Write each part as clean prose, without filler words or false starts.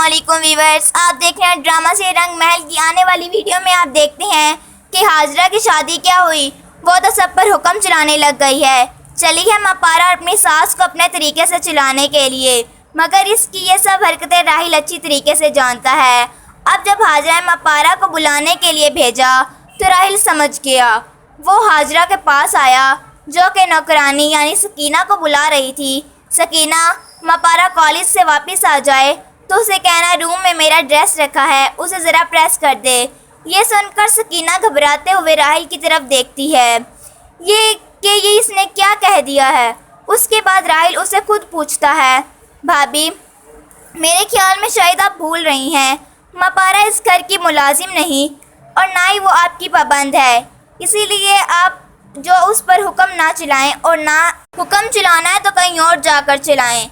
अस्सलामुअलैकुम व्यूअर्स, आप देख रहे हैं ड्रामा से रंग महल की आने वाली वीडियो में आप देखते हैं कि हाजरा की शादी क्या हुई। वो तो सब पर हुक्म चलाने लग गई है। चली है मपारा अपनी सास को अपने तरीके से चलाने के लिए, मगर इसकी ये सब हरकतें राहिल अच्छी तरीके से जानता है। अब जब हाजरा ने मपारा को बुलाने के लिए भेजा तो राहिल समझ गया। वो हाजरा के पास आया जो कि नौकरानी यानी सकीना को बुला रही थी। सकीना, मपारा कॉलेज से वापस आ जाए तो उसे कहना रूम में मेरा ड्रेस रखा है, उसे ज़रा प्रेस कर दे। ये सुनकर सकीना घबराते हुए राहिल की तरफ देखती है ये इसने क्या कह दिया है। उसके बाद राहिल उसे खुद पूछता है, भाभी मेरे ख्याल में शायद आप भूल रही हैं, मपारा इस घर की मुलाजिम नहीं और ना ही वो आपकी पाबंद है, इसीलिए आप जो उस पर हुक्म ना चलाएं और ना हुक्म चलाना है तो कहीं और जाकर चलाएं।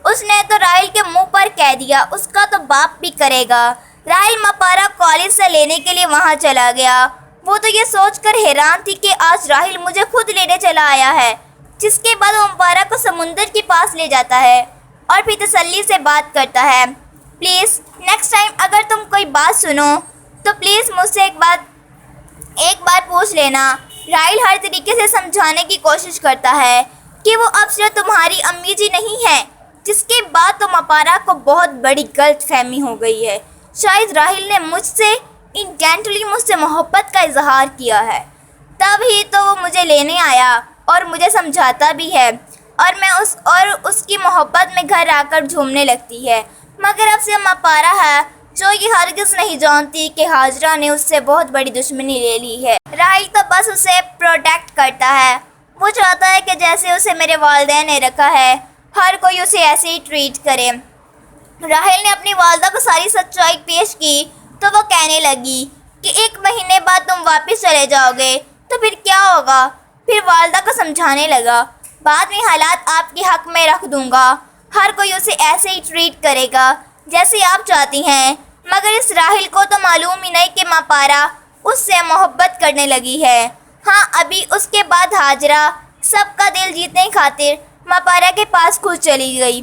उसने तो राहिल के मुंह पर कह दिया, उसका तो बाप भी करेगा। राहिल मपारा कॉलेज से लेने के लिए वहां चला गया। वो तो ये सोचकर हैरान थी कि आज राहिल मुझे खुद लेने चला आया है। जिसके बाद वो मपारा को समुंदर के पास ले जाता है और फिर तसल्ली से बात करता है, प्लीज़ नेक्स्ट टाइम अगर तुम कोई बात सुनो तो प्लीज़ मुझसे एक बार पूछ लेना। राहिल हर तरीके से समझाने की कोशिश करता है कि वो अब सिर्फ तुम्हारी अम्मी जी नहीं है। जिसके बाद तो मपारा को बहुत बड़ी गलत फहमी हो गई है। शायद राहिल ने मुझसे मोहब्बत का इजहार किया है, तभी तो वो मुझे लेने आया और मुझे समझाता भी है और उसकी मोहब्बत में घर आकर झूमने लगती है। मगर अब से मपारा है जो ये हरगिज़ नहीं जानती कि हाजरा ने उससे बहुत बड़ी दुश्मनी ले ली है। राहिल तो बस उसे प्रोटेक्ट करता है। वो चाहता है कि जैसे उसे मेरे वालिदैन ने रखा है हर कोई उसे ऐसे ही ट्रीट करे। राहिल ने अपनी वालदा को सारी सच्चाई पेश की तो वो कहने लगी कि 1 महीने बाद तुम वापस चले जाओगे तो फिर क्या होगा। फिर वालदा को समझाने लगा, बाद में हालात आपके हक में रख दूंगा, हर कोई उसे ऐसे ही ट्रीट करेगा जैसे आप चाहती हैं। मगर इस राहिल को तो मालूम ही नहीं कि मपारा उससे मोहब्बत करने लगी है। हाँ, अभी उसके बाद हाजरा सबका दिल जीतने खातिर मपारा के पास खुद चली गई।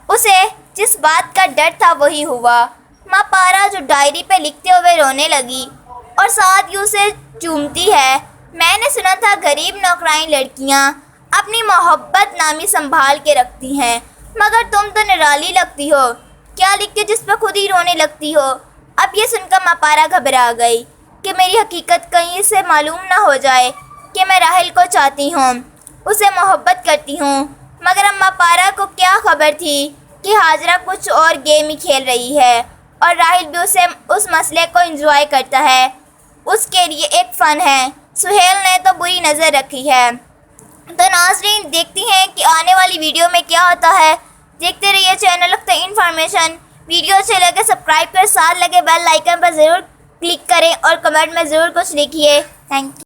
उसे जिस बात का डर था वही हुआ। मपारा जो डायरी पे लिखते हुए रोने लगी और साथ ही उसे चूमती है। मैंने सुना था गरीब नौकरानी लड़कियां अपनी मोहब्बत नामी संभाल के रखती हैं, मगर तुम तो निराली लगती हो, क्या लिख के जिस पर खुद ही रोने लगती हो। अब ये सुनकर मपारा घबरा गई कि मेरी हकीकत कहीं से मालूम ना हो जाए कि मैं राहिल को चाहती हूँ, उसे मोहब्बत करती हूँ। मगर अब मपारा को क्या खबर थी कि हाजरा कुछ और गेम ही खेल रही है और राहिल भी उस मसले को एंजॉय करता है। उसके लिए एक फ़न है। सुहेल ने तो बुरी नज़र रखी है। तो नाज़रीन, देखती हैं कि आने वाली वीडियो में क्या होता है। देखते रहिए चैनल लगता इन्फॉर्मेशन। वीडियो अच्छे लगे सब्सक्राइब कर साथ लगे बेल आइकन पर ज़रूर क्लिक करें और कमेंट में ज़रूर कुछ लिखिए। Thank you.